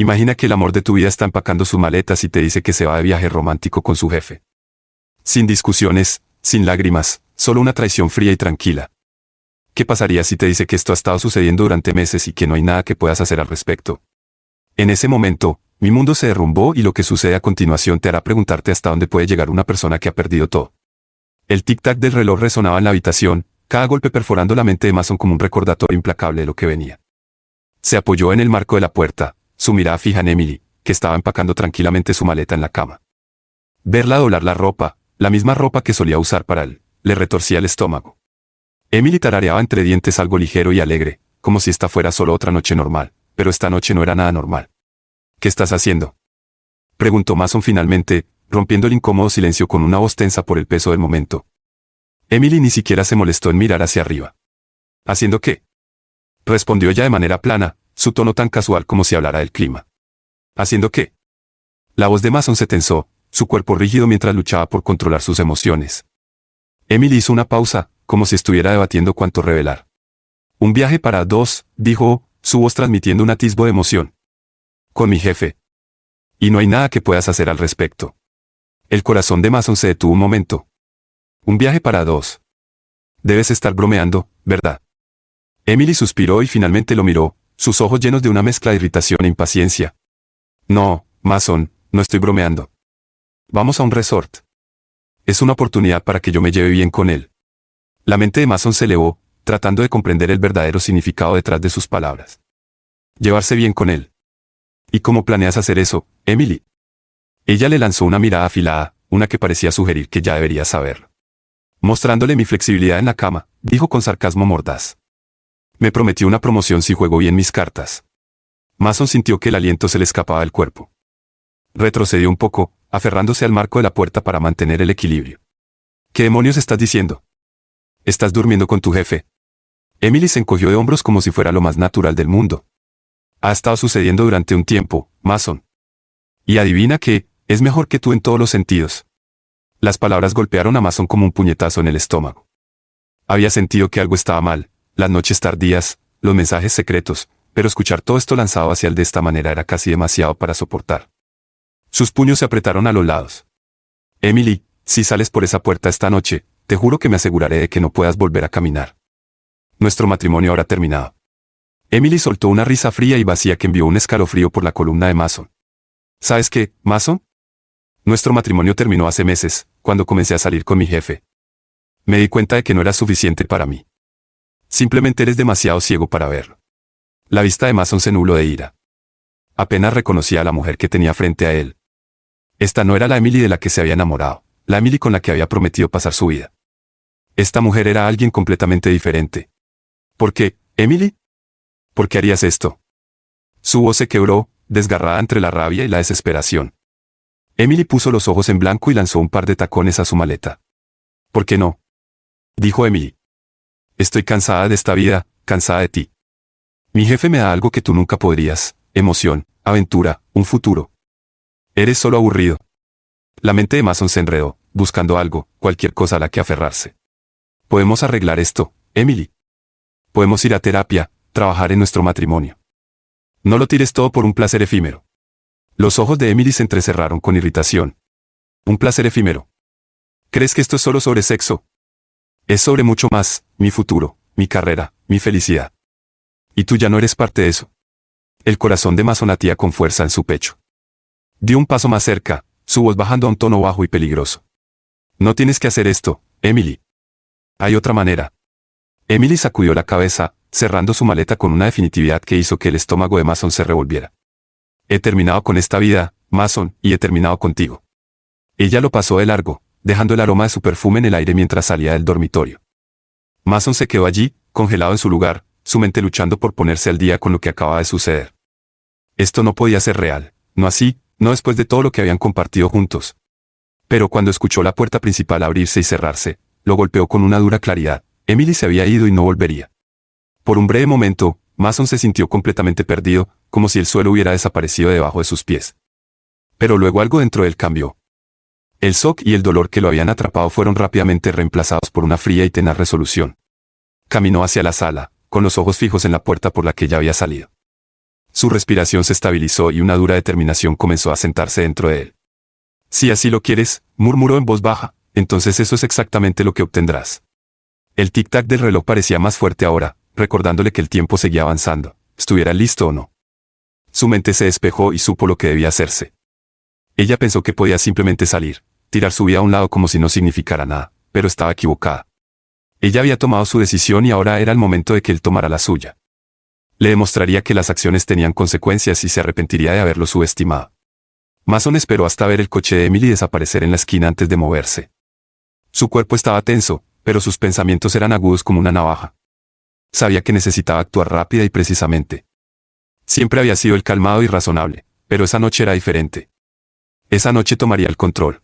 Imagina que el amor de tu vida está empacando sus maletas y te dice que se va de viaje romántico con su jefe. Sin discusiones, sin lágrimas, solo una traición fría y tranquila. ¿Qué pasaría si te dice que esto ha estado sucediendo durante meses y que no hay nada que puedas hacer al respecto? En ese momento, mi mundo se derrumbó y lo que sucede a continuación te hará preguntarte hasta dónde puede llegar una persona que ha perdido todo. El tic-tac del reloj resonaba en la habitación, cada golpe perforando la mente de Mason como un recordatorio implacable de lo que venía. Se apoyó en el marco de la puerta, su mirada fija en Emily, que estaba empacando tranquilamente su maleta en la cama. Verla doblar la ropa, la misma ropa que solía usar para él, le retorcía el estómago. Emily tarareaba entre dientes algo ligero y alegre, como si esta fuera solo otra noche normal, pero esta noche no era nada normal. ¿Qué estás haciendo?, preguntó Mason finalmente, rompiendo el incómodo silencio con una voz tensa por el peso del momento. Emily ni siquiera se molestó en mirar hacia arriba. ¿Haciendo qué?, respondió ella de manera plana, su tono tan casual como si hablara del clima. ¿Haciendo qué? La voz de Mason se tensó, su cuerpo rígido mientras luchaba por controlar sus emociones. Emily hizo una pausa, como si estuviera debatiendo cuánto revelar. Un viaje para dos, dijo, su voz transmitiendo un atisbo de emoción. Con mi jefe. Y no hay nada que puedas hacer al respecto. El corazón de Mason se detuvo un momento. Un viaje para dos. Debes estar bromeando, ¿verdad? Emily suspiró y finalmente lo miró, sus ojos llenos de una mezcla de irritación e impaciencia. No, Mason, no estoy bromeando. Vamos a un resort. Es una oportunidad para que yo me lleve bien con él. La mente de Mason se elevó, tratando de comprender el verdadero significado detrás de sus palabras. Llevarse bien con él. ¿Y cómo planeas hacer eso, Emily? Ella le lanzó una mirada afilada, una que parecía sugerir que ya debería saberlo. Mostrándole mi flexibilidad en la cama, dijo con sarcasmo mordaz. Me prometió una promoción si juego bien mis cartas. Mason sintió que el aliento se le escapaba del cuerpo. Retrocedió un poco, aferrándose al marco de la puerta para mantener el equilibrio. ¿Qué demonios estás diciendo? ¿Estás durmiendo con tu jefe? Emily se encogió de hombros como si fuera lo más natural del mundo. Ha estado sucediendo durante un tiempo, Mason. Y adivina qué, es mejor que tú en todos los sentidos. Las palabras golpearon a Mason como un puñetazo en el estómago. Había sentido que algo estaba mal, las noches tardías, los mensajes secretos, pero escuchar todo esto lanzado hacia él de esta manera era casi demasiado para soportar. Sus puños se apretaron a los lados. Emily, si sales por esa puerta esta noche, te juro que me aseguraré de que no puedas volver a caminar. Nuestro matrimonio habrá terminado. Emily soltó una risa fría y vacía que envió un escalofrío por la columna de Mason. ¿Sabes qué, Mason? Nuestro matrimonio terminó hace meses, cuando comencé a salir con mi jefe. Me di cuenta de que no eras suficiente para mí. Simplemente eres demasiado ciego para verlo. La vista de Mason se nubló de ira. Apenas reconocía a la mujer que tenía frente a él. Esta no era la Emily de la que se había enamorado, la Emily con la que había prometido pasar su vida. Esta mujer era alguien completamente diferente. ¿Por qué, Emily? ¿Por qué harías esto? Su voz se quebró, desgarrada entre la rabia y la desesperación. Emily puso los ojos en blanco y lanzó un par de tacones a su maleta. ¿Por qué no?, dijo Emily. Estoy cansada de esta vida, cansada de ti. Mi jefe me da algo que tú nunca podrías, emoción, aventura, un futuro. Eres solo aburrido. La mente de Mason se enredó, buscando algo, cualquier cosa a la que aferrarse. Podemos arreglar esto, Emily. Podemos ir a terapia, trabajar en nuestro matrimonio. No lo tires todo por un placer efímero. Los ojos de Emily se entrecerraron con irritación. Un placer efímero. ¿Crees que esto es solo sobre sexo? Es sobre mucho más, mi futuro, mi carrera, mi felicidad. Y tú ya no eres parte de eso. El corazón de Mason latía con fuerza en su pecho. Dio un paso más cerca, su voz bajando a un tono bajo y peligroso. No tienes que hacer esto, Emily. Hay otra manera. Emily sacudió la cabeza, cerrando su maleta con una definitividad que hizo que el estómago de Mason se revolviera. He terminado con esta vida, Mason, y he terminado contigo. Ella lo pasó de largo, dejando el aroma de su perfume en el aire mientras salía del dormitorio. Mason se quedó allí, congelado en su lugar, su mente luchando por ponerse al día con lo que acababa de suceder. Esto no podía ser real, no así, no después de todo lo que habían compartido juntos. Pero cuando escuchó la puerta principal abrirse y cerrarse, lo golpeó con una dura claridad. Emily se había ido y no volvería. Por un breve momento, Mason se sintió completamente perdido, como si el suelo hubiera desaparecido debajo de sus pies. Pero luego algo dentro de él cambió. El shock y el dolor que lo habían atrapado fueron rápidamente reemplazados por una fría y tenaz resolución. Caminó hacia la sala, con los ojos fijos en la puerta por la que ya había salido. Su respiración se estabilizó y una dura determinación comenzó a sentarse dentro de él. Si así lo quieres, murmuró en voz baja, entonces eso es exactamente lo que obtendrás. El tic-tac del reloj parecía más fuerte ahora, recordándole que el tiempo seguía avanzando, estuviera listo o no. Su mente se despejó y supo lo que debía hacerse. Ella pensó que podía simplemente salir, tirar su vida a un lado como si no significara nada, pero estaba equivocada. Ella había tomado su decisión y ahora era el momento de que él tomara la suya. Le demostraría que las acciones tenían consecuencias y se arrepentiría de haberlo subestimado. Mason esperó hasta ver el coche de Emily desaparecer en la esquina antes de moverse. Su cuerpo estaba tenso, pero sus pensamientos eran agudos como una navaja. Sabía que necesitaba actuar rápida y precisamente. Siempre había sido el calmado y razonable, pero esa noche era diferente. Esa noche tomaría el control.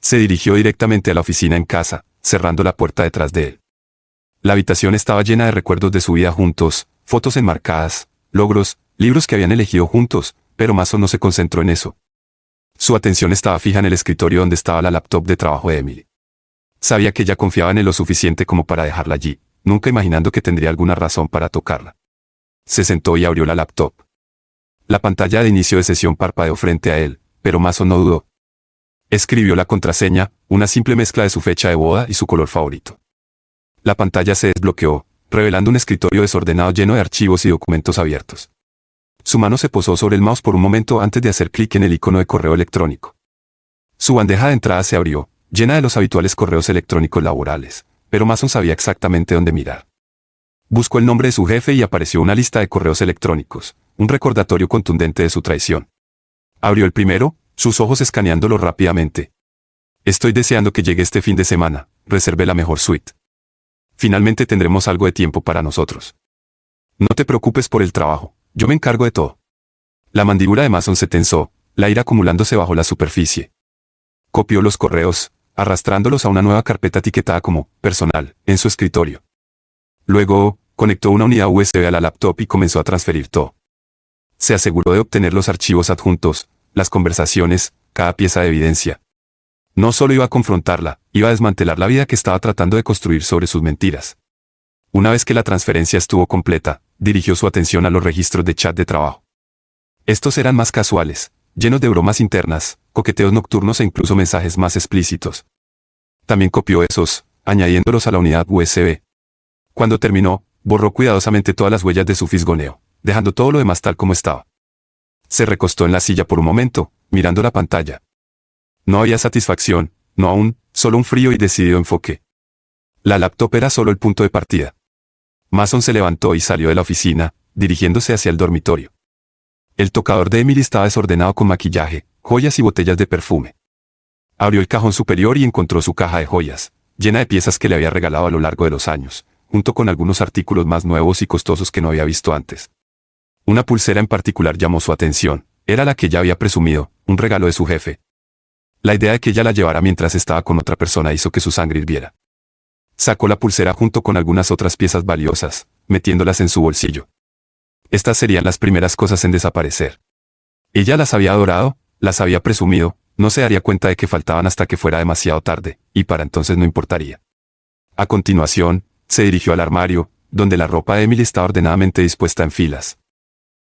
Se dirigió directamente a la oficina en casa, cerrando la puerta detrás de él. La habitación estaba llena de recuerdos de su vida juntos, fotos enmarcadas, logros, libros que habían elegido juntos, pero Mason no se concentró en eso. Su atención estaba fija en el escritorio donde estaba la laptop de trabajo de Emily. Sabía que ella confiaba en él lo suficiente como para dejarla allí, nunca imaginando que tendría alguna razón para tocarla. Se sentó y abrió la laptop. La pantalla de inicio de sesión parpadeó frente a él, pero Mason no dudó. Escribió la contraseña, una simple mezcla de su fecha de boda y su color favorito. La pantalla se desbloqueó, revelando un escritorio desordenado lleno de archivos y documentos abiertos. Su mano se posó sobre el mouse por un momento antes de hacer clic en el icono de correo electrónico. Su bandeja de entrada se abrió, llena de los habituales correos electrónicos laborales, pero Mason sabía exactamente dónde mirar. Buscó el nombre de su jefe y apareció una lista de correos electrónicos, un recordatorio contundente de su traición. Abrió el primero, sus ojos escaneándolo rápidamente. Estoy deseando que llegue este fin de semana, reservé la mejor suite. Finalmente tendremos algo de tiempo para nosotros. No te preocupes por el trabajo, yo me encargo de todo. La mandíbula de Mason se tensó, la ira acumulándose bajo la superficie. Copió los correos, arrastrándolos a una nueva carpeta etiquetada como personal, en su escritorio. Luego, conectó una unidad USB a la laptop y comenzó a transferir todo. Se aseguró de obtener los archivos adjuntos, las conversaciones, cada pieza de evidencia. No solo iba a confrontarla, iba a desmantelar la vida que estaba tratando de construir sobre sus mentiras. Una vez que la transferencia estuvo completa, dirigió su atención a los registros de chat de trabajo. Estos eran más casuales, llenos de bromas internas, coqueteos nocturnos e incluso mensajes más explícitos. También copió esos, añadiéndolos a la unidad USB. Cuando terminó, borró cuidadosamente todas las huellas de su fisgoneo, dejando todo lo demás tal como estaba. Se recostó en la silla por un momento, mirando la pantalla. No había satisfacción, no aún, solo un frío y decidido enfoque. La laptop era solo el punto de partida. Mason se levantó y salió de la oficina, dirigiéndose hacia el dormitorio. El tocador de Emily estaba desordenado con maquillaje, joyas y botellas de perfume. Abrió el cajón superior y encontró su caja de joyas, llena de piezas que le había regalado a lo largo de los años, junto con algunos artículos más nuevos y costosos que no había visto antes. Una pulsera en particular llamó su atención, era la que ya había presumido, un regalo de su jefe. La idea de que ella la llevara mientras estaba con otra persona hizo que su sangre hirviera. Sacó la pulsera junto con algunas otras piezas valiosas, metiéndolas en su bolsillo. Estas serían las primeras cosas en desaparecer. Ella las había adorado, las había presumido, no se daría cuenta de que faltaban hasta que fuera demasiado tarde, y para entonces no importaría. A continuación, se dirigió al armario, donde la ropa de Emily estaba ordenadamente dispuesta en filas.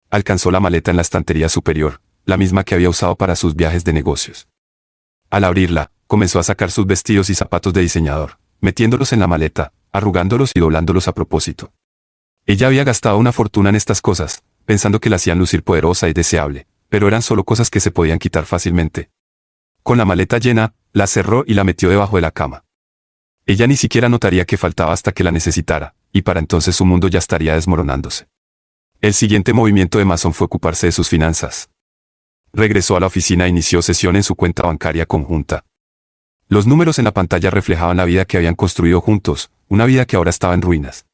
Alcanzó la maleta en la estantería superior, la misma que había usado para sus viajes de negocios. Al abrirla, comenzó a sacar sus vestidos y zapatos de diseñador, metiéndolos en la maleta, arrugándolos y doblándolos a propósito. Ella había gastado una fortuna en estas cosas, pensando que la hacían lucir poderosa y deseable, pero eran solo cosas que se podían quitar fácilmente. Con la maleta llena, la cerró y la metió debajo de la cama. Ella ni siquiera notaría que faltaba hasta que la necesitara, y para entonces su mundo ya estaría desmoronándose. El siguiente movimiento de Mason fue ocuparse de sus finanzas. Regresó a la oficina e inició sesión en su cuenta bancaria conjunta. Los números en la pantalla reflejaban la vida que habían construido juntos, una vida que ahora estaba en ruinas.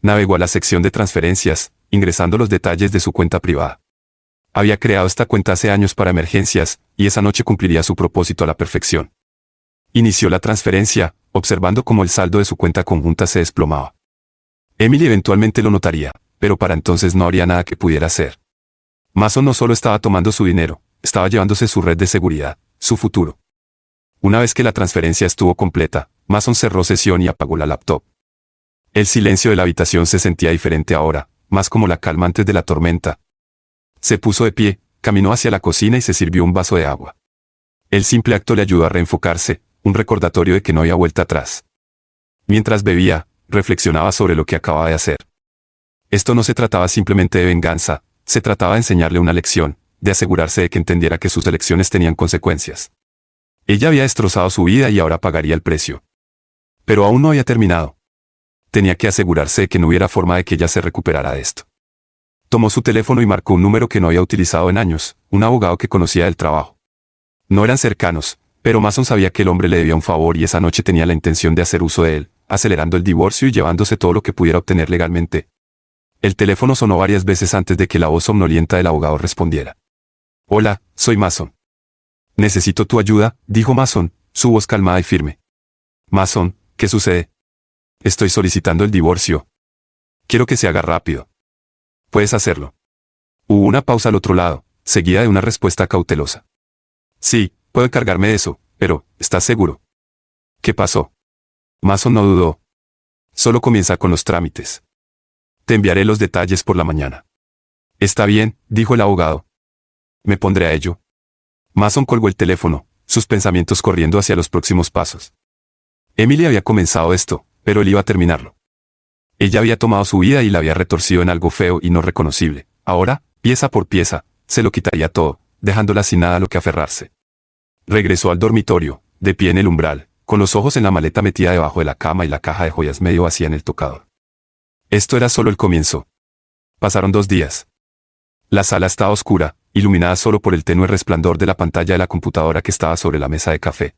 Navegó a la sección de transferencias, ingresando los detalles de su cuenta privada. Había creado esta cuenta hace años para emergencias, y esa noche cumpliría su propósito a la perfección. Inició la transferencia, observando cómo el saldo de su cuenta conjunta se desplomaba. Emily eventualmente lo notaría, pero para entonces no habría nada que pudiera hacer. Mason no solo estaba tomando su dinero, estaba llevándose su red de seguridad, su futuro. Una vez que la transferencia estuvo completa, Mason cerró sesión y apagó la laptop. El silencio de la habitación se sentía diferente ahora, más como la calma antes de la tormenta. Se puso de pie, caminó hacia la cocina y se sirvió un vaso de agua. El simple acto le ayudó a reenfocarse, un recordatorio de que no había vuelta atrás. Mientras bebía, reflexionaba sobre lo que acababa de hacer. Esto no se trataba simplemente de venganza, se trataba de enseñarle una lección, de asegurarse de que entendiera que sus elecciones tenían consecuencias. Ella había destrozado su vida y ahora pagaría el precio. Pero aún no había terminado. Tenía que asegurarse de que no hubiera forma de que ella se recuperara de esto. Tomó su teléfono y marcó un número que no había utilizado en años, un abogado que conocía del trabajo. No eran cercanos, pero Mason sabía que el hombre le debía un favor y esa noche tenía la intención de hacer uso de él, acelerando el divorcio y llevándose todo lo que pudiera obtener legalmente. El teléfono sonó varias veces antes de que la voz somnolienta del abogado respondiera. Hola, soy Mason. Necesito tu ayuda, dijo Mason, su voz calmada y firme. Mason, ¿qué sucede? Estoy solicitando el divorcio. Quiero que se haga rápido. Puedes hacerlo. Hubo una pausa al otro lado, seguida de una respuesta cautelosa. Sí, puedo encargarme de eso, pero, ¿estás seguro? ¿Qué pasó? Mason no dudó. Solo comienza con los trámites. Te enviaré los detalles por la mañana. Está bien, dijo el abogado. Me pondré a ello. Mason colgó el teléfono, sus pensamientos corriendo hacia los próximos pasos. Emily había comenzado esto, pero él iba a terminarlo. Ella había tomado su vida y la había retorcido en algo feo y no reconocible. Ahora, pieza por pieza, se lo quitaría todo, dejándola sin nada a lo que aferrarse. Regresó al dormitorio, de pie en el umbral, con los ojos en la maleta metida debajo de la cama y la caja de joyas medio vacía en el tocador. Esto era solo el comienzo. Pasaron 2 días. La sala estaba oscura, iluminada solo por el tenue resplandor de la pantalla de la computadora que estaba sobre la mesa de café.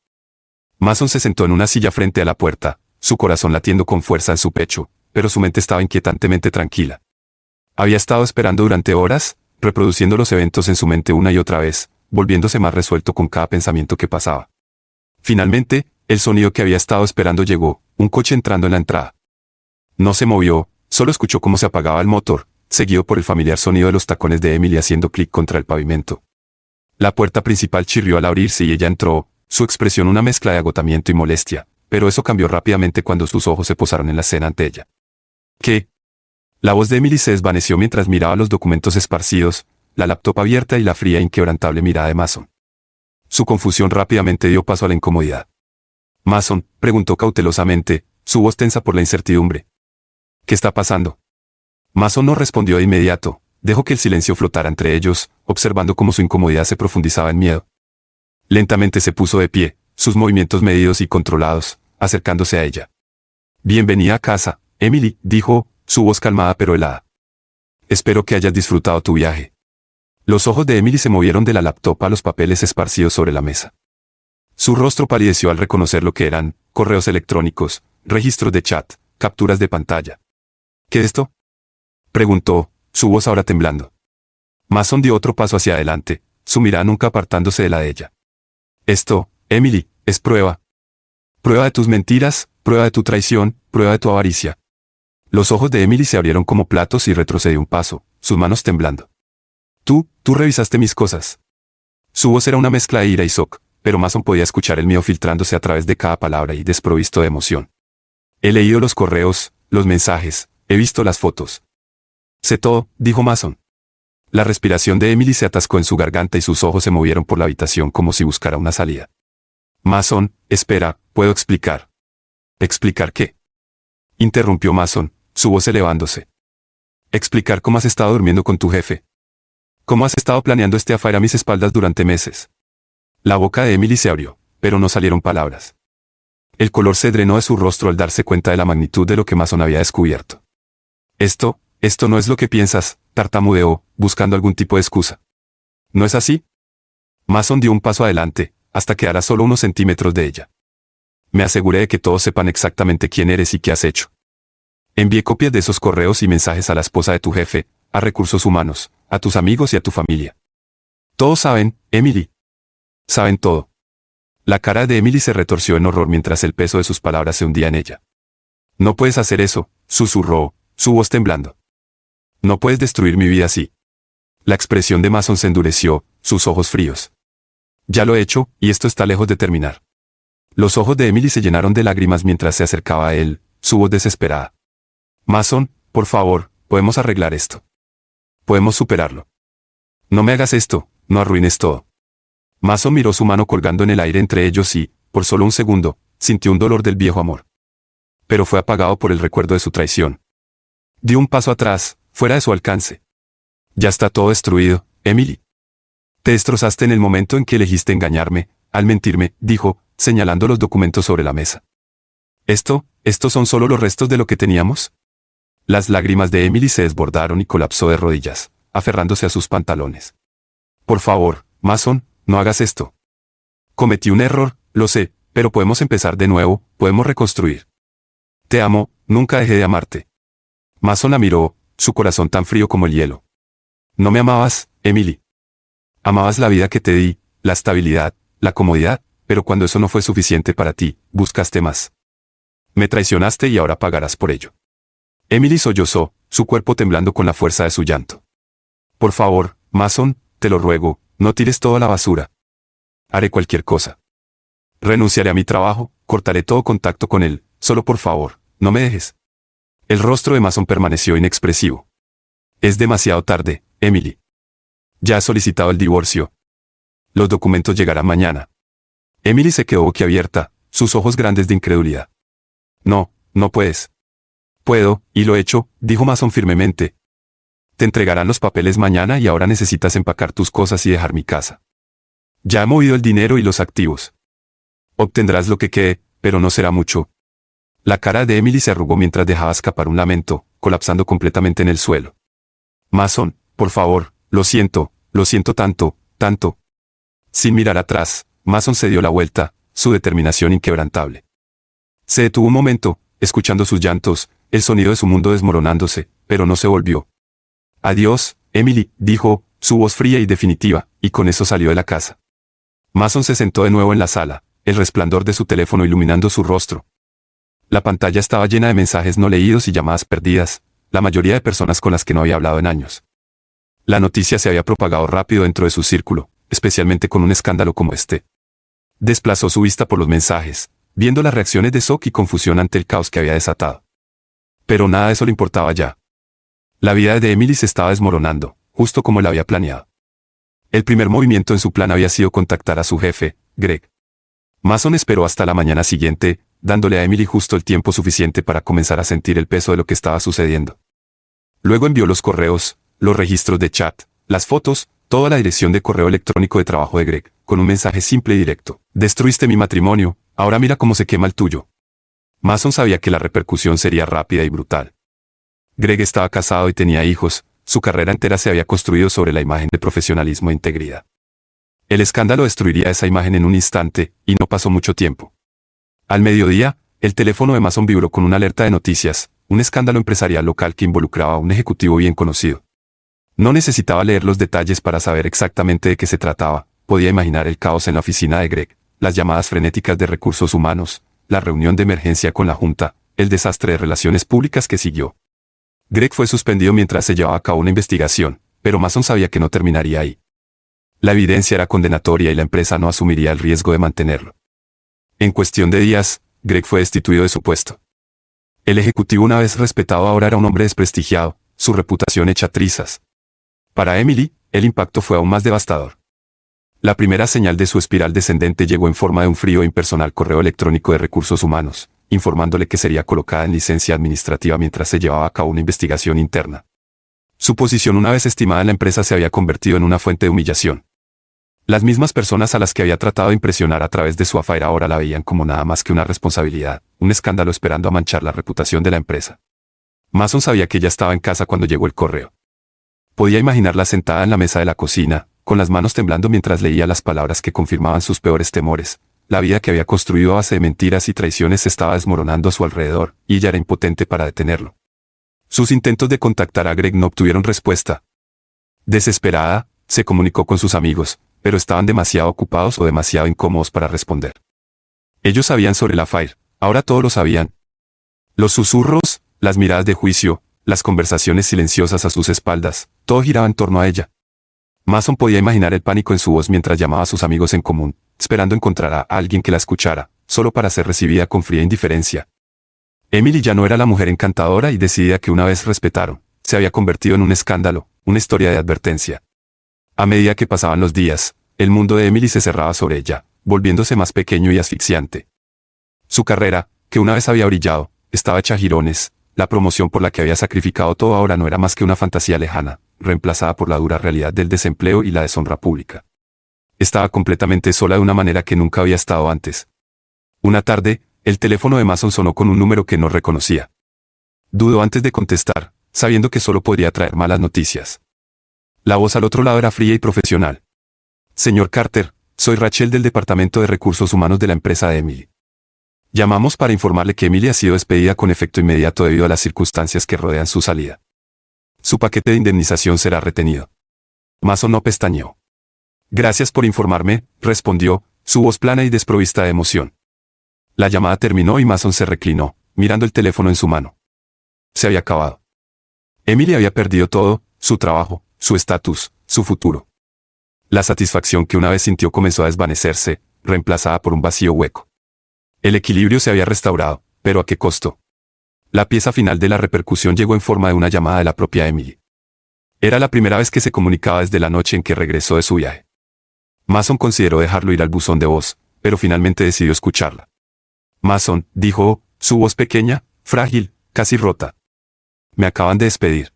Mason se sentó en una silla frente a la puerta, su corazón latiendo con fuerza en su pecho, pero su mente estaba inquietantemente tranquila. Había estado esperando durante horas, reproduciendo los eventos en su mente una y otra vez, volviéndose más resuelto con cada pensamiento que pasaba. Finalmente, el sonido que había estado esperando llegó, un coche entrando en la entrada. No se movió, solo escuchó cómo se apagaba el motor, seguido por el familiar sonido de los tacones de Emily haciendo clic contra el pavimento. La puerta principal chirrió al abrirse y ella entró, su expresión una mezcla de agotamiento y molestia, pero eso cambió rápidamente cuando sus ojos se posaron en la escena ante ella. ¿Qué? La voz de Emily se desvaneció mientras miraba los documentos esparcidos, la laptop abierta y la fría e inquebrantable mirada de Mason. Su confusión rápidamente dio paso a la incomodidad. Mason, preguntó cautelosamente, su voz tensa por la incertidumbre. ¿Qué está pasando? Mason no respondió de inmediato, dejó que el silencio flotara entre ellos, observando cómo su incomodidad se profundizaba en miedo. Lentamente se puso de pie, sus movimientos medidos y controlados, acercándose a ella. Bienvenida a casa, Emily, dijo, su voz calmada pero helada. Espero que hayas disfrutado tu viaje. Los ojos de Emily se movieron de la laptop a los papeles esparcidos sobre la mesa. Su rostro palideció al reconocer lo que eran, correos electrónicos, registros de chat, capturas de pantalla. ¿Qué es esto? Preguntó, su voz ahora temblando. Mason dio otro paso hacia adelante, su mirada nunca apartándose de la de ella. Esto, Emily, es prueba. Prueba de tus mentiras, prueba de tu traición, prueba de tu avaricia. Los ojos de Emily se abrieron como platos y retrocedió un paso, sus manos temblando. Tú revisaste mis cosas. Su voz era una mezcla de ira y shock, pero Mason podía escuchar el miedo filtrándose a través de cada palabra y desprovisto de emoción. He leído los correos, los mensajes, he visto las fotos. Sé todo, dijo Mason. La respiración de Emily se atascó en su garganta y sus ojos se movieron por la habitación como si buscara una salida. Mason, espera, puedo explicar. ¿Explicar qué? Interrumpió Mason, su voz elevándose. Explicar cómo has estado durmiendo con tu jefe. Cómo has estado planeando este affair a mis espaldas durante meses. La boca de Emily se abrió, pero no salieron palabras. El color se drenó de su rostro al darse cuenta de la magnitud de lo que Mason había descubierto. Esto no es lo que piensas, tartamudeó, buscando algún tipo de excusa. ¿No es así? Mason dio un paso adelante, hasta quedar a solo unos centímetros de ella. Me aseguré de que todos sepan exactamente quién eres y qué has hecho. Envié copias de esos correos y mensajes a la esposa de tu jefe, a recursos humanos, a tus amigos y a tu familia. Todos saben, Emily. Saben todo. La cara de Emily se retorció en horror mientras el peso de sus palabras se hundía en ella. No puedes hacer eso, susurró, su voz temblando. No puedes destruir mi vida así. La expresión de Mason se endureció, sus ojos fríos. Ya lo he hecho, y esto está lejos de terminar. Los ojos de Emily se llenaron de lágrimas mientras se acercaba a él, su voz desesperada. Mason, por favor, podemos arreglar esto. Podemos superarlo. No me hagas esto, no arruines todo. Mason miró su mano colgando en el aire entre ellos y, por solo un segundo, sintió un dolor del viejo amor. Pero fue apagado por el recuerdo de su traición. Dio un paso atrás, fuera de su alcance. Ya está todo destruido, Emily. Te destrozaste en el momento en que elegiste engañarme, al mentirme, dijo, señalando los documentos sobre la mesa. ¿Estos son solo los restos de lo que teníamos? Las lágrimas de Emily se desbordaron y colapsó de rodillas, aferrándose a sus pantalones. Por favor, Mason, no hagas esto. Cometí un error, lo sé, pero podemos empezar de nuevo, podemos reconstruir. Te amo, nunca dejé de amarte. Mason la miró, su corazón tan frío como el hielo. No me amabas, Emily. Amabas la vida que te di, la estabilidad, la comodidad, pero cuando eso no fue suficiente para ti, buscaste más. Me traicionaste y ahora pagarás por ello. Emily sollozó, su cuerpo temblando con la fuerza de su llanto. Por favor, Mason, te lo ruego, no tires todo a la basura. Haré cualquier cosa. Renunciaré a mi trabajo, cortaré todo contacto con él, solo por favor, no me dejes. El rostro de Mason permaneció inexpresivo. Es demasiado tarde, Emily. Ya has solicitado el divorcio. Los documentos llegarán mañana. Emily se quedó boquiabierta, sus ojos grandes de incredulidad. No, no puedes. Puedo, y lo he hecho, dijo Mason firmemente. Te entregarán los papeles mañana y ahora necesitas empacar tus cosas y dejar mi casa. Ya he movido el dinero y los activos. Obtendrás lo que quede, pero no será mucho. La cara de Emily se arrugó mientras dejaba escapar un lamento, colapsando completamente en el suelo. Mason, por favor, lo siento tanto, tanto. Sin mirar atrás, Mason se dio la vuelta, su determinación inquebrantable. Se detuvo un momento, escuchando sus llantos, el sonido de su mundo desmoronándose, pero no se volvió. Adiós, Emily, dijo, su voz fría y definitiva, y con eso salió de la casa. Mason se sentó de nuevo en la sala, el resplandor de su teléfono iluminando su rostro. La pantalla estaba llena de mensajes no leídos y llamadas perdidas, la mayoría de personas con las que no había hablado en años. La noticia se había propagado rápido dentro de su círculo, especialmente con un escándalo como este. Desplazó su vista por los mensajes, viendo las reacciones de shock y confusión ante el caos que había desatado. Pero nada de eso le importaba ya. La vida de Emily se estaba desmoronando, justo como él había planeado. El primer movimiento en su plan había sido contactar a su jefe, Greg. Mason esperó hasta la mañana siguiente, dándole a Emily justo el tiempo suficiente para comenzar a sentir el peso de lo que estaba sucediendo. Luego envió los correos, los registros de chat, las fotos, toda la dirección de correo electrónico de trabajo de Greg, con un mensaje simple y directo. Destruiste mi matrimonio, ahora mira cómo se quema el tuyo. Mason sabía que la repercusión sería rápida y brutal. Greg estaba casado y tenía hijos, su carrera entera se había construido sobre la imagen de profesionalismo e integridad. El escándalo destruiría esa imagen en un instante, y no pasó mucho tiempo. Al mediodía, el teléfono de Mason vibró con una alerta de noticias, un escándalo empresarial local que involucraba a un ejecutivo bien conocido. No necesitaba leer los detalles para saber exactamente de qué se trataba, podía imaginar el caos en la oficina de Greg, las llamadas frenéticas de recursos humanos, la reunión de emergencia con la junta, el desastre de relaciones públicas que siguió. Greg fue suspendido mientras se llevaba a cabo una investigación, pero Mason sabía que no terminaría ahí. La evidencia era condenatoria y la empresa no asumiría el riesgo de mantenerlo. En cuestión de días, Greg fue destituido de su puesto. El ejecutivo una vez respetado ahora era un hombre desprestigiado, su reputación hecha trizas. Para Emily, el impacto fue aún más devastador. La primera señal de su espiral descendente llegó en forma de un frío e impersonal correo electrónico de recursos humanos, informándole que sería colocada en licencia administrativa mientras se llevaba a cabo una investigación interna. Su posición una vez estimada en la empresa se había convertido en una fuente de humillación. Las mismas personas a las que había tratado de impresionar a través de su afair ahora la veían como nada más que una responsabilidad, un escándalo esperando a manchar la reputación de la empresa. Mason sabía que ella estaba en casa cuando llegó el correo. Podía imaginarla sentada en la mesa de la cocina, con las manos temblando mientras leía las palabras que confirmaban sus peores temores. La vida que había construido a base de mentiras y traiciones se estaba desmoronando a su alrededor, y ella era impotente para detenerlo. Sus intentos de contactar a Greg no obtuvieron respuesta. Desesperada, se comunicó con sus amigos, pero estaban demasiado ocupados o demasiado incómodos para responder. Ellos sabían sobre la affair, ahora todos lo sabían. Los susurros, las miradas de juicio, las conversaciones silenciosas a sus espaldas, todo giraba en torno a ella. Mason podía imaginar el pánico en su voz mientras llamaba a sus amigos en común, esperando encontrar a alguien que la escuchara, solo para ser recibida con fría indiferencia. Emily ya no era la mujer encantadora y decidida que una vez respetaron, se había convertido en un escándalo, una historia de advertencia. A medida que pasaban los días, el mundo de Emily se cerraba sobre ella, volviéndose más pequeño y asfixiante. Su carrera, que una vez había brillado, estaba hecha jirones. La promoción por la que había sacrificado todo ahora no era más que una fantasía lejana, reemplazada por la dura realidad del desempleo y la deshonra pública. Estaba completamente sola de una manera que nunca había estado antes. Una tarde, el teléfono de Mason sonó con un número que no reconocía. Dudó antes de contestar, sabiendo que solo podría traer malas noticias. La voz al otro lado era fría y profesional. Señor Carter, soy Rachel del Departamento de Recursos Humanos de la empresa de Emily. Llamamos para informarle que Emily ha sido despedida con efecto inmediato debido a las circunstancias que rodean su salida. Su paquete de indemnización será retenido. Mason no pestañeó. Gracias por informarme, respondió, su voz plana y desprovista de emoción. La llamada terminó y Mason se reclinó, mirando el teléfono en su mano. Se había acabado. Emily había perdido todo, su trabajo, su estatus, su futuro. La satisfacción que una vez sintió comenzó a desvanecerse, reemplazada por un vacío hueco. El equilibrio se había restaurado, pero ¿a qué costo? La pieza final de la repercusión llegó en forma de una llamada de la propia Emily. Era la primera vez que se comunicaba desde la noche en que regresó de su viaje. Mason consideró dejarlo ir al buzón de voz, pero finalmente decidió escucharla. Mason, dijo, su voz pequeña, frágil, casi rota. Me acaban de despedir.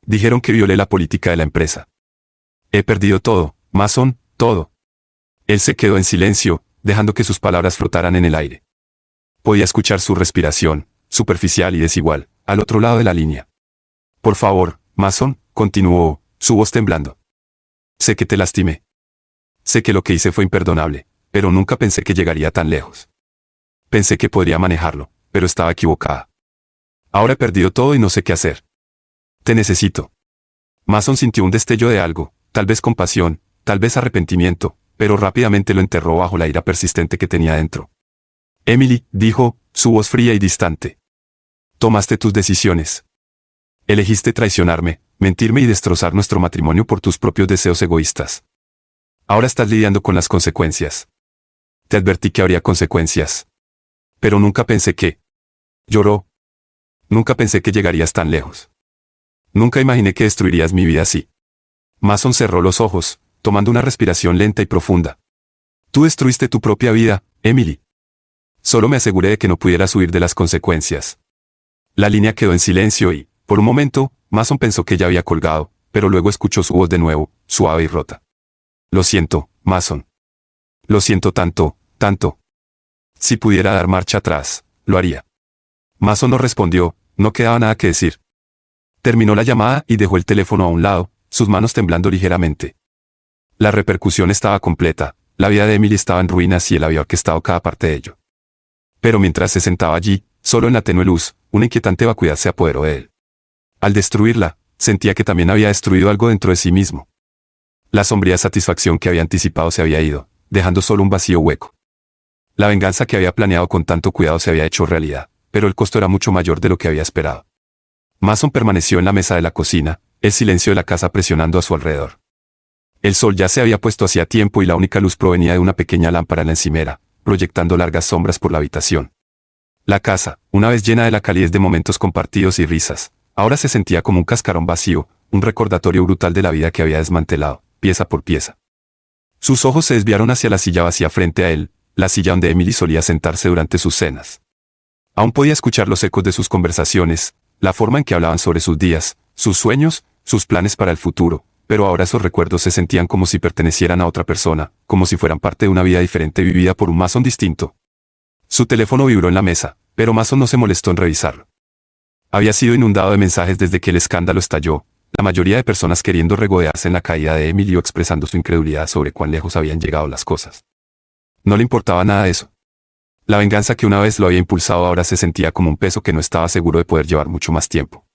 Dijeron que violé la política de la empresa. He perdido todo, Mason, todo. Él se quedó en silencio, dejando que sus palabras flotaran en el aire. Podía escuchar su respiración, superficial y desigual, al otro lado de la línea. Por favor, Mason, continuó, su voz temblando. Sé que te lastimé. Sé que lo que hice fue imperdonable, pero nunca pensé que llegaría tan lejos. Pensé que podría manejarlo, pero estaba equivocada. Ahora he perdido todo y no sé qué hacer. Te necesito. Mason sintió un destello de algo, tal vez compasión, tal vez arrepentimiento, pero rápidamente lo enterró bajo la ira persistente que tenía dentro. Emily, dijo, su voz fría y distante. Tomaste tus decisiones. Elegiste traicionarme, mentirme y destrozar nuestro matrimonio por tus propios deseos egoístas. Ahora estás lidiando con las consecuencias. Te advertí que habría consecuencias. Pero nunca pensé que... Lloró. Nunca pensé que llegarías tan lejos. Nunca imaginé que destruirías mi vida así. Mason cerró los ojos, tomando una respiración lenta y profunda. Tú destruiste tu propia vida, Emily. Solo me aseguré de que no pudieras huir de las consecuencias. La línea quedó en silencio y, por un momento, Mason pensó que ya había colgado, pero luego escuchó su voz de nuevo, suave y rota. Lo siento, Mason. Lo siento tanto, tanto. Si pudiera dar marcha atrás, lo haría. Mason no respondió, no quedaba nada que decir. Terminó la llamada y dejó el teléfono a un lado, sus manos temblando ligeramente. La repercusión estaba completa, la vida de Emily estaba en ruinas y él había orquestado cada parte de ello. Pero mientras se sentaba allí, solo en la tenue luz, una inquietante vacuidad se apoderó de él. Al destruirla, sentía que también había destruido algo dentro de sí mismo. La sombría satisfacción que había anticipado se había ido, dejando solo un vacío hueco. La venganza que había planeado con tanto cuidado se había hecho realidad, pero el costo era mucho mayor de lo que había esperado. Mason permaneció en la mesa de la cocina, el silencio de la casa presionando a su alrededor. El sol ya se había puesto hacía tiempo y la única luz provenía de una pequeña lámpara en la encimera, proyectando largas sombras por la habitación. La casa, una vez llena de la calidez de momentos compartidos y risas, ahora se sentía como un cascarón vacío, un recordatorio brutal de la vida que había desmantelado, pieza por pieza. Sus ojos se desviaron hacia la silla vacía frente a él, la silla donde Emily solía sentarse durante sus cenas. Aún podía escuchar los ecos de sus conversaciones, la forma en que hablaban sobre sus días, sus sueños, sus planes para el futuro, pero ahora esos recuerdos se sentían como si pertenecieran a otra persona, como si fueran parte de una vida diferente vivida por un Mason distinto. Su teléfono vibró en la mesa, pero Mason no se molestó en revisarlo. Había sido inundado de mensajes desde que el escándalo estalló, la mayoría de personas queriendo regodearse en la caída de Emily o expresando su incredulidad sobre cuán lejos habían llegado las cosas. No le importaba nada de eso. La venganza que una vez lo había impulsado ahora se sentía como un peso que no estaba seguro de poder llevar mucho más tiempo.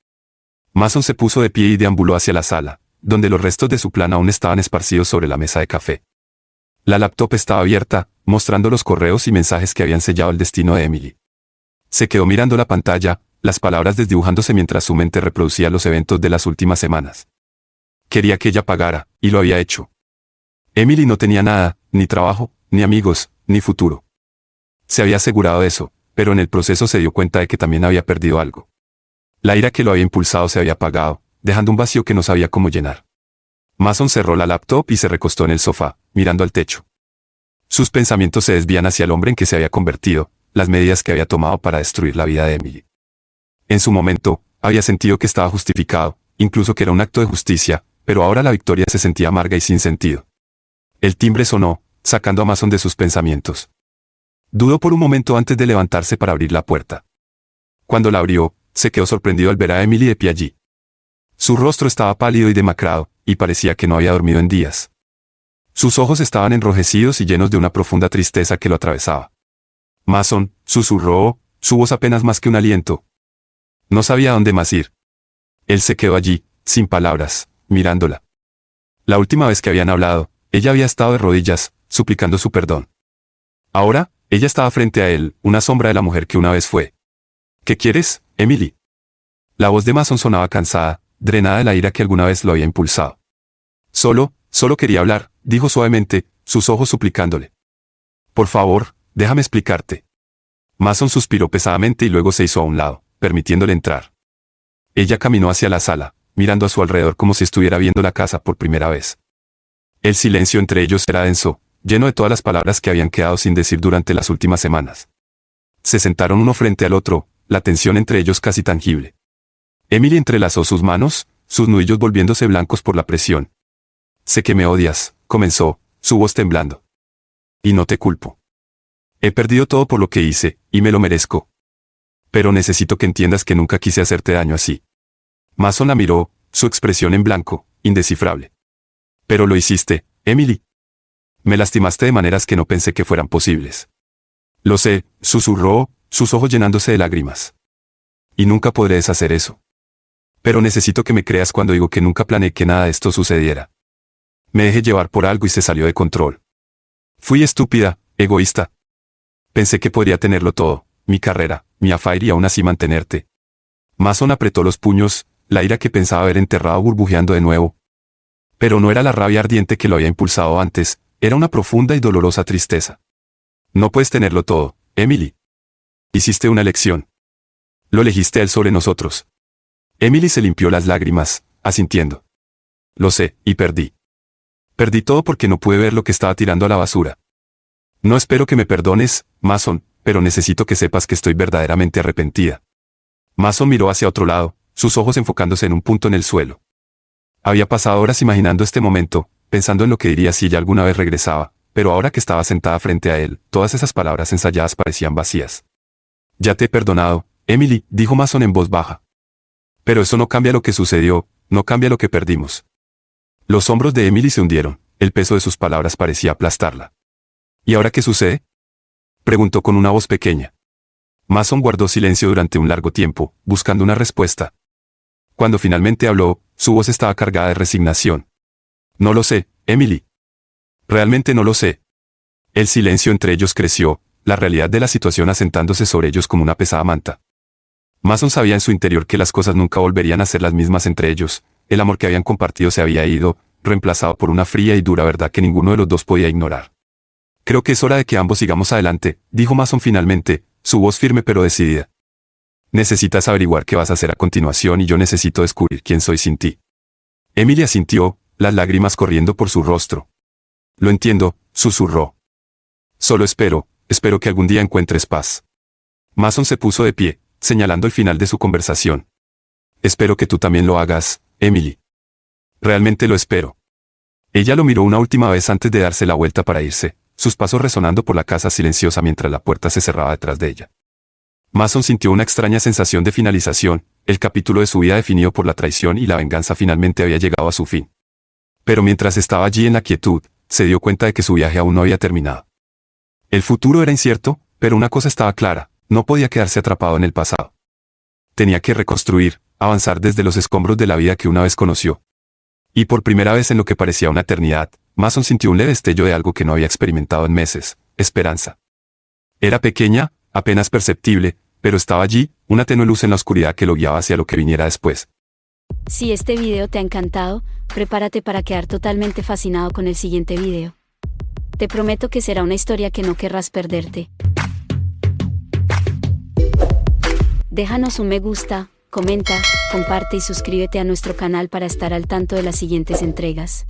Mason se puso de pie y deambuló hacia la sala, donde los restos de su plan aún estaban esparcidos sobre la mesa de café. La laptop estaba abierta, mostrando los correos y mensajes que habían sellado el destino de Emily. Se quedó mirando la pantalla, las palabras desdibujándose mientras su mente reproducía los eventos de las últimas semanas. Quería que ella pagara, y lo había hecho. Emily no tenía nada, ni trabajo, ni amigos, ni futuro. Se había asegurado de eso, pero en el proceso se dio cuenta de que también había perdido algo. La ira que lo había impulsado se había apagado, dejando un vacío que no sabía cómo llenar. Mason cerró la laptop y se recostó en el sofá, mirando al techo. Sus pensamientos se desvían hacia el hombre en que se había convertido, las medidas que había tomado para destruir la vida de Emily. En su momento, había sentido que estaba justificado, incluso que era un acto de justicia, pero ahora la victoria se sentía amarga y sin sentido. El timbre sonó, sacando a Mason de sus pensamientos. Dudó por un momento antes de levantarse para abrir la puerta. Cuando la abrió, se quedó sorprendido al ver a Emily de pie allí. Su rostro estaba pálido y demacrado, y parecía que no había dormido en días. Sus ojos estaban enrojecidos y llenos de una profunda tristeza que lo atravesaba. Mason, susurró, su voz apenas más que un aliento. No sabía dónde más ir. Él se quedó allí, sin palabras, mirándola. La última vez que habían hablado, ella había estado de rodillas, suplicando su perdón. Ahora, ella estaba frente a él, una sombra de la mujer que una vez fue. ¿Qué quieres, Emily? La voz de Mason sonaba cansada, drenada de la ira que alguna vez lo había impulsado. Solo quería hablar, dijo suavemente, sus ojos suplicándole. Por favor, déjame explicarte. Mason suspiró pesadamente y luego se hizo a un lado, permitiéndole entrar. Ella caminó hacia la sala, mirando a su alrededor como si estuviera viendo la casa por primera vez. El silencio entre ellos era denso, lleno de todas las palabras que habían quedado sin decir durante las últimas semanas. Se sentaron uno frente al otro, la tensión entre ellos casi tangible. Emily entrelazó sus manos, sus nudillos volviéndose blancos por la presión. Sé que me odias, comenzó, su voz temblando. Y no te culpo. He perdido todo por lo que hice, y me lo merezco. Pero necesito que entiendas que nunca quise hacerte daño así. Mason la miró, su expresión en blanco, indescifrable. Pero lo hiciste, Emily. Me lastimaste de maneras que no pensé que fueran posibles. Lo sé, susurró, sus ojos llenándose de lágrimas. Y nunca podré deshacer eso. Pero necesito que me creas cuando digo que nunca planeé que nada de esto sucediera. Me dejé llevar por algo y se salió de control. Fui estúpida, egoísta. Pensé que podría tenerlo todo, mi carrera, mi affair y aún así mantenerte. Mason apretó los puños, la ira que pensaba haber enterrado burbujeando de nuevo. Pero no era la rabia ardiente que lo había impulsado antes, era una profunda y dolorosa tristeza. No puedes tenerlo todo, Emily. Hiciste una elección. Lo elegiste a él sobre nosotros. Emily se limpió las lágrimas, asintiendo. Lo sé, y perdí. Perdí todo porque no pude ver lo que estaba tirando a la basura. No espero que me perdones, Mason, pero necesito que sepas que estoy verdaderamente arrepentida. Mason miró hacia otro lado, sus ojos enfocándose en un punto en el suelo. Había pasado horas imaginando este momento, pensando en lo que diría si ella alguna vez regresaba, pero ahora que estaba sentada frente a él, todas esas palabras ensayadas parecían vacías. Ya te he perdonado, Emily, dijo Mason en voz baja. Pero eso no cambia lo que sucedió, no cambia lo que perdimos. Los hombros de Emily se hundieron, el peso de sus palabras parecía aplastarla. ¿Y ahora qué sucede? Preguntó con una voz pequeña. Mason guardó silencio durante un largo tiempo, buscando una respuesta. Cuando finalmente habló, su voz estaba cargada de resignación. No lo sé, Emily. Realmente no lo sé. El silencio entre ellos creció, la realidad de la situación asentándose sobre ellos como una pesada manta. Mason sabía en su interior que las cosas nunca volverían a ser las mismas entre ellos, el amor que habían compartido se había ido, reemplazado por una fría y dura verdad que ninguno de los dos podía ignorar. Creo que es hora de que ambos sigamos adelante, dijo Mason finalmente, su voz firme pero decidida. Necesitas averiguar qué vas a hacer a continuación y yo necesito descubrir quién soy sin ti. Emily asintió, las lágrimas corriendo por su rostro. Lo entiendo, susurró. Solo espero que algún día encuentres paz. Mason se puso de pie, señalando el final de su conversación. Espero que tú también lo hagas, Emily. Realmente lo espero. Ella lo miró una última vez antes de darse la vuelta para irse, sus pasos resonando por la casa silenciosa mientras la puerta se cerraba detrás de ella. Mason sintió una extraña sensación de finalización, el capítulo de su vida definido por la traición y la venganza finalmente había llegado a su fin. Pero mientras estaba allí en la quietud, se dio cuenta de que su viaje aún no había terminado. El futuro era incierto, pero una cosa estaba clara, no podía quedarse atrapado en el pasado. Tenía que reconstruir, avanzar desde los escombros de la vida que una vez conoció. Y por primera vez en lo que parecía una eternidad, Mason sintió un leve destello de algo que no había experimentado en meses, esperanza. Era pequeña, apenas perceptible, pero estaba allí, una tenue luz en la oscuridad que lo guiaba hacia lo que viniera después. Si este video te ha encantado, prepárate para quedar totalmente fascinado con el siguiente video. Te prometo que será una historia que no querrás perderte. Déjanos un me gusta, comenta comparte y suscríbete a nuestro canal para estar al tanto de las siguientes entregas.